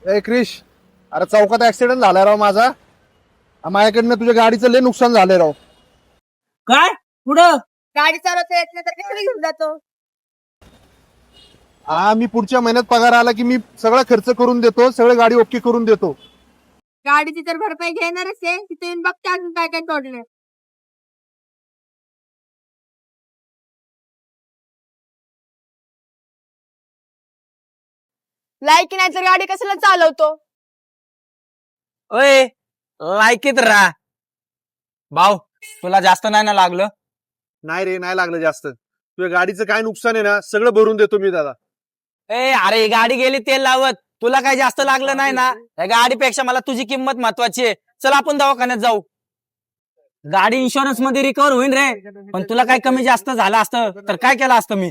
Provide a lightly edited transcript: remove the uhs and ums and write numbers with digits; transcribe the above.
ए क्रिश, अरे चौकात ऍक्सिडेंट झालाय राव माझा. माझ्याकडनं तुझ्या गाडीचं लय नुकसान झालंय राव. काय पुढं गाडी चालवता येत नाही तर कशाला घेऊन जातो? हा, मी पुढच्या महिन्यात पगार आला की मी सगळा खर्च करून देतो, सगळं गाडी ओके करून देतो. गाडीची तर भरपाई घेणारच आहे, तिथे येऊन बघते अजून काय काय तोडले. लायकी नाही तर गाडी कशाला चालवतो? ओय लायकीत राहा. भाऊ तुला जास्त नाही ना लागलं? नाही रे, नाही लागलं जास्त. तुझ्या गाडीचं काय नुकसान आहे ना, सगळं भरून देतो मी दादा. अरे गाडी गेली तेल लावत, तुला काही जास्त लागलं नाही ना? या गाडीपेक्षा मला तुझी किंमत महत्वाची आहे. चल आपण दवाखान्यात जाऊ. गाडी इन्शुरन्स मध्ये रिकव्हर होईल रे, पण तुला काही कमी जास्त झालं असतं तर काय केलं असतं मी?